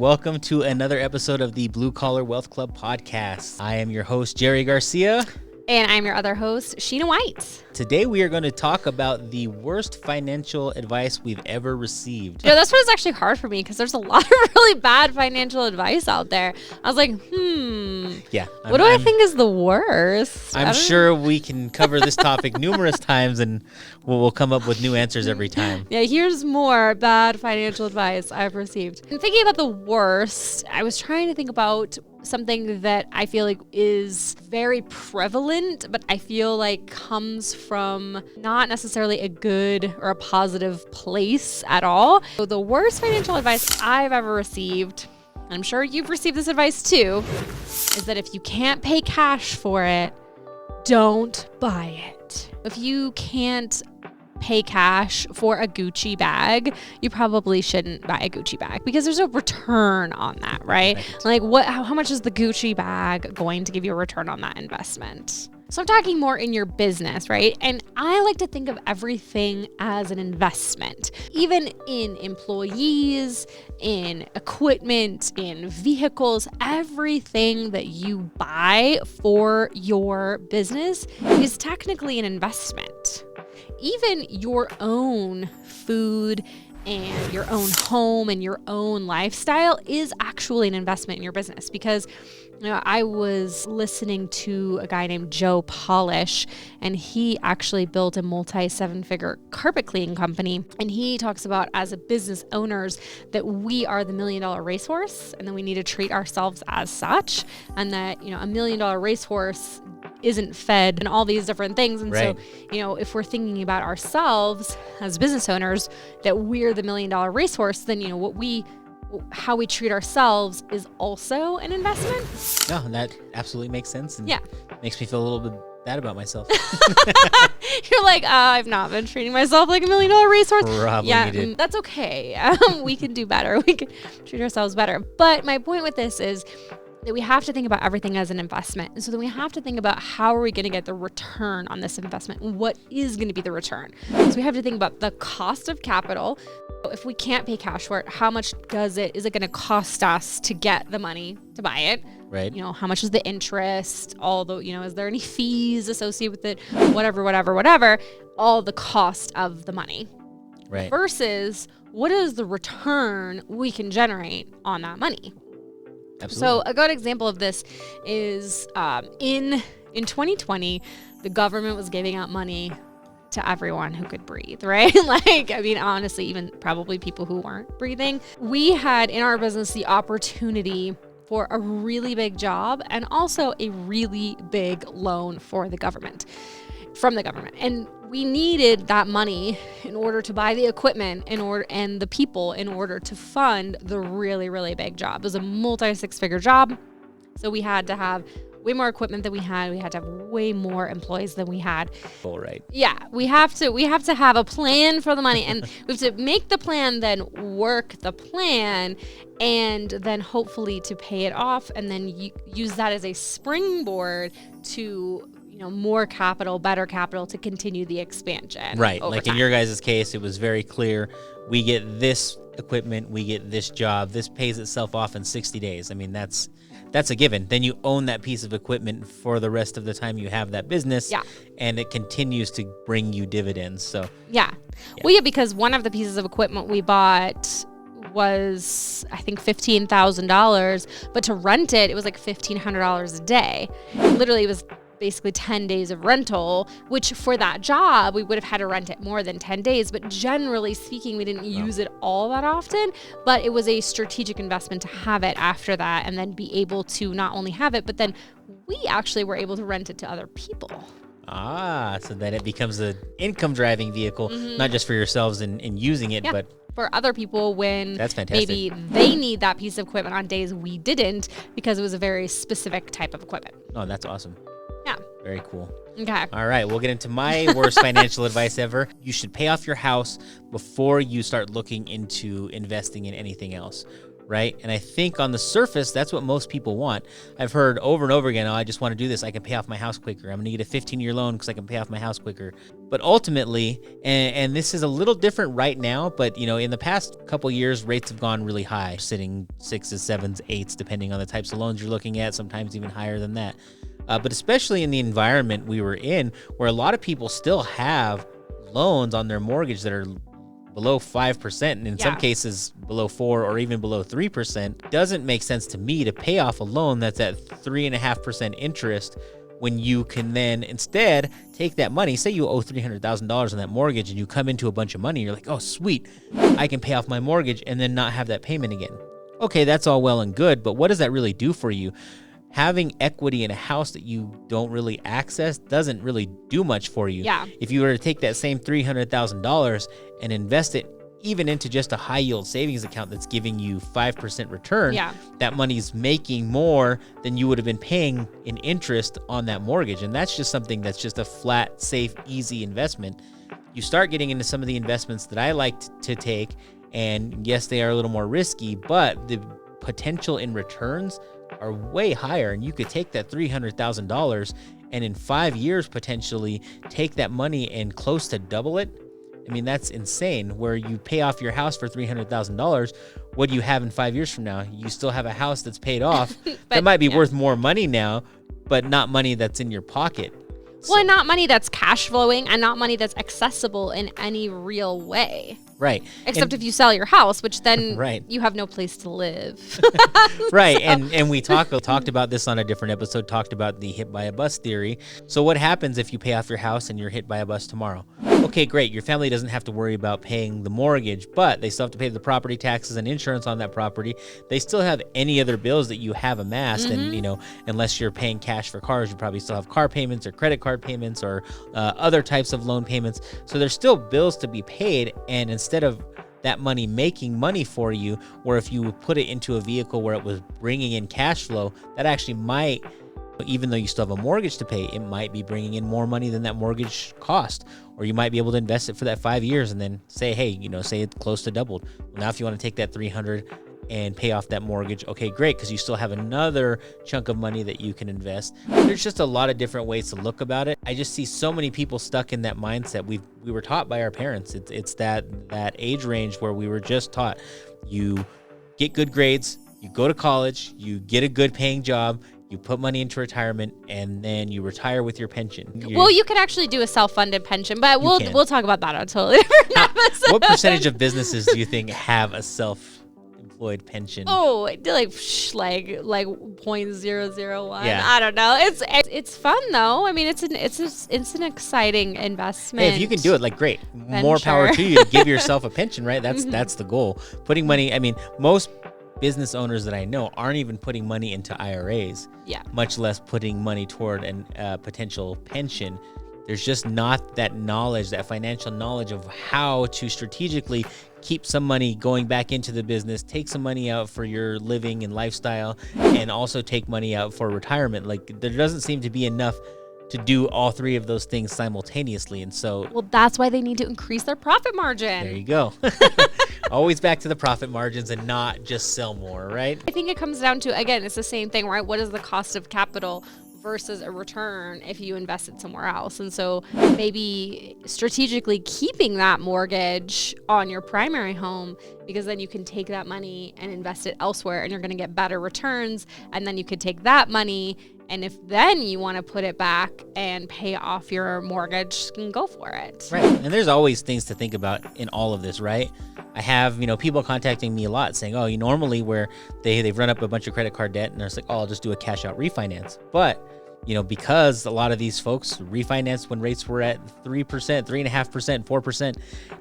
Welcome to another episode of the Blue Collar Wealth Club podcast. I am your host, Jerry Garcia. And I'm your other host, Sheena White. Today we are going to talk about the worst financial advice we've ever received. That's what is actually hard for me because there's a lot of really bad financial advice out there. I was like, Yeah. What do I think is the worst? I'm sure we can cover this topic numerous times and we'll come up with new answers every time. Yeah, here's more bad financial advice I've received. And thinking about the worst, I was trying to think about something that I feel like is very prevalent, but I feel like comes from not necessarily a good or a positive place at all. So the worst financial advice I've ever received, and I'm sure you've received this advice too, is that if you can't pay cash for it, don't buy it. If you can't pay cash for a Gucci bag, you probably shouldn't buy a Gucci bag because there's no return on that, right? Like how much is the Gucci bag going to give you a return on that investment? So I'm talking more in your business, right? And I like to think of everything as an investment, even in employees, in equipment, in vehicles. Everything that you buy for your business is technically an investment. Even your own food and your own home and your own lifestyle is actually an investment in your business because I was listening to a guy named Joe Polish, and he actually built a multi-seven-figure carpet cleaning company. And he talks about, as a business owners, that we are the $1 million racehorse, and then we need to treat ourselves as such, and that a $1 million racehorse isn't fed and all these different things. And right. So, if we're thinking about ourselves as business owners, that we're the $1 million racehorse, then, how we treat ourselves is also an investment. No, that absolutely makes sense. And yeah. Makes me feel a little bit bad about myself. You're like, I've not been treating myself like $1 million racehorse. Probably yeah, you did. That's okay. We can do better. We can treat ourselves better. But my point with this is that we have to think about everything as an investment. And so then we have to think about how are we going to get the return on this investment? What is going to be the return? So we have to think about the cost of capital. If we can't pay cash for it, how much is it going to cost us to get the money to buy it? Right. How much is the interest? Is there any fees associated with it? Whatever. All the cost of the money. Right. Versus what is the return we can generate on that money? Absolutely. So a good example of this is in 2020, the government was giving out money to everyone who could breathe, right? Honestly, even probably people who weren't breathing. We had in our business the opportunity for a really big job and also a really big loan from the government. And we needed that money in order to buy the equipment and the people in order to fund the really, really big job. It was a multi-six-figure job. So we had to have way more equipment than we had. We had to have way more employees than we had. All right. Yeah, we have to have a plan for the money, and we have to make the plan, then work the plan, and then hopefully to pay it off, and then use that as a springboard to more capital, better capital to continue the expansion. Right. Like in your guys' case, it was very clear. We get this equipment, we get this job. This pays itself off in 60 days. That's a given. Then you own that piece of equipment for the rest of the time you have that business. Yeah. And it continues to bring you dividends. So yeah. Well, yeah, because one of the pieces of equipment we bought was, I think, $15,000, but to rent it was like $1,500 a day. Literally, it was basically 10 days of rental, which for that job, we would have had to rent it more than 10 days. But generally speaking, we didn't use it all that often, but it was a strategic investment to have it after that and then be able to not only have it, but then we actually were able to rent it to other people. So then it becomes an income driving vehicle, not just for yourselves in using it, but for other people when that's fantastic. Maybe they need that piece of equipment on days we didn't because it was a very specific type of equipment. Oh, that's awesome. Yeah. Very cool. Okay. All right, we'll get into my worst financial advice ever. You should pay off your house before you start looking into investing in anything else. right? And I think on the surface, that's what most people want. I've heard over and over again, oh, I just want to do this. I can pay off my house quicker. I'm going to get a 15-year loan because I can pay off my house quicker. But ultimately, and this is a little different right now, but in the past couple years, rates have gone really high, sitting 6s, 7s, 8s, depending on the types of loans you're looking at, sometimes even higher than that. But especially in the environment we were in, where a lot of people still have loans on their mortgage that are below 5%, and in some cases below 4 or even below 3%, doesn't make sense to me to pay off a loan that's at 3.5% interest when you can then instead take that money. Say you owe $300,000 on that mortgage and you come into a bunch of money. You're like, oh, sweet, I can pay off my mortgage and then not have that payment again. Okay, that's all well and good, but what does that really do for you? Having equity in a house that you don't really access doesn't really do much for you. Yeah. If you were to take that same $300,000 and invest it even into just a high yield savings account that's giving you 5% return, that money's making more than you would have been paying in interest on that mortgage. And that's just something that's just a flat, safe, easy investment. You start getting into some of the investments that I like to take, and yes, they are a little more risky, but the potential in returns are way higher, and you could take that $300,000 and in 5 years potentially take that money and close to double it. I mean, that's insane. Where you pay off your house for $300,000, what do you have in 5 years from now? You still have a house that's paid off that might be worth more money now, but not money that's in your pocket. Well, and not money that's cash flowing, and not money that's accessible in any real way. Right. Except if you sell your house, which then right. you have no place to live. Right. So. And we talked about this on a different episode, talked about the hit by a bus theory. So what happens if you pay off your house and you're hit by a bus tomorrow? Okay, great. Your family doesn't have to worry about paying the mortgage, but they still have to pay the property taxes and insurance on that property. They still have any other bills that you have amassed. Mm-hmm. And, unless you're paying cash for cars, you probably still have car payments or credit card payments or other types of loan payments. So there's still bills to be paid. And instead of that money making money for you, or if you put it into a vehicle where it was bringing in cash flow, that actually might, even though you still have a mortgage to pay, it might be bringing in more money than that mortgage cost. Or you might be able to invest it for that 5 years and then say, hey, say it's close to doubled. Well, now if you want to take that $300 and pay off that mortgage, okay, great, because you still have another chunk of money that you can invest. There's just a lot of different ways to look about it. I just see so many people stuck in that mindset. We were taught by our parents. It's that age range where we were just taught, you get good grades, you go to college, you get a good paying job, you put money into retirement, and then you retire with your pension. You could actually do a self-funded pension, but we'll talk about that on a totally different episode. What percentage of businesses do you think have a self-employed pension? Oh, like 0.001. Yeah. I don't know. It's fun though. I mean, it's an exciting investment. Hey, if you can do it, great. More power to you to give yourself a pension, right? That's the goal. Putting money. I mean, most business owners that I know aren't even putting money into IRAs. Yeah. Much less putting money toward a potential pension. There's just not that knowledge, that financial knowledge of how to strategically keep some money going back into the business, take some money out for your living and lifestyle, and also take money out for retirement. There doesn't seem to be enough to do all three of those things simultaneously. And so, well, that's why they need to increase their profit margin. There you go. Always back to the profit margins and not just sell more, right? I think it comes down to, again, it's the same thing, right? What is the cost of capital versus a return if you invest it somewhere else? And so maybe strategically keeping that mortgage on your primary home, because then you can take that money and invest it elsewhere and you're going to get better returns. And then you could take that money, and if then you want to put it back and pay off your mortgage, you can go for it. Right. And there's always things to think about in all of this, right? I have, people contacting me a lot saying, oh, normally where they've run up a bunch of credit card debt and they're like, oh, I'll just do a cash out refinance. But because a lot of these folks refinanced when rates were at 3%, 3.5%, 4%.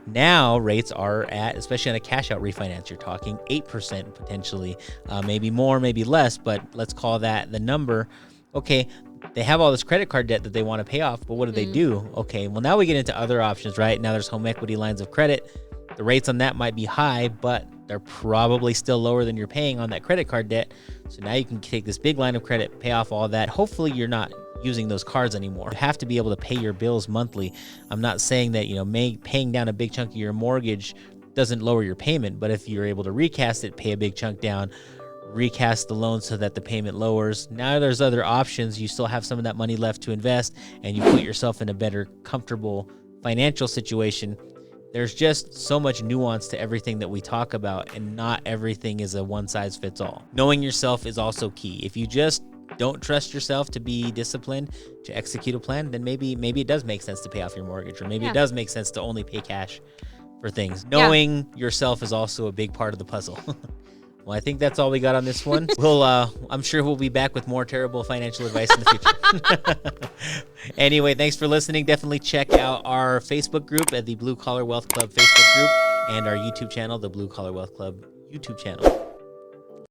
Now rates are at, especially on a cash out refinance, you're talking 8% potentially, maybe more, maybe less, but let's call that the number. Okay, they have all this credit card debt that they want to pay off, but what do they do? Okay, well, now we get into other options, right? Now there's home equity lines of credit. The rates on that might be high, but they're probably still lower than you're paying on that credit card debt. So now you can take this big line of credit, pay off all that. Hopefully you're not using those cards anymore. You have to be able to pay your bills monthly. I'm not saying that, paying down a big chunk of your mortgage doesn't lower your payment. But if you're able to recast it, pay a big chunk down, recast the loan so that the payment lowers. Now there's other options. You still have some of that money left to invest, and you put yourself in a better, comfortable financial situation. There's just so much nuance to everything that we talk about, and not everything is a one-size-fits-all. Knowing yourself is also key. If you just don't trust yourself to be disciplined, to execute a plan, then maybe it does make sense to pay off your mortgage, or maybe it does make sense to only pay cash for things. Knowing yourself is also a big part of the puzzle. Well, I think that's all we got on this one. I'm sure we'll be back with more terrible financial advice in the future. Anyway, thanks for listening. Definitely check out our Facebook group at the Blue Collar Wealth Club Facebook group, and our YouTube channel, the Blue Collar Wealth Club YouTube channel.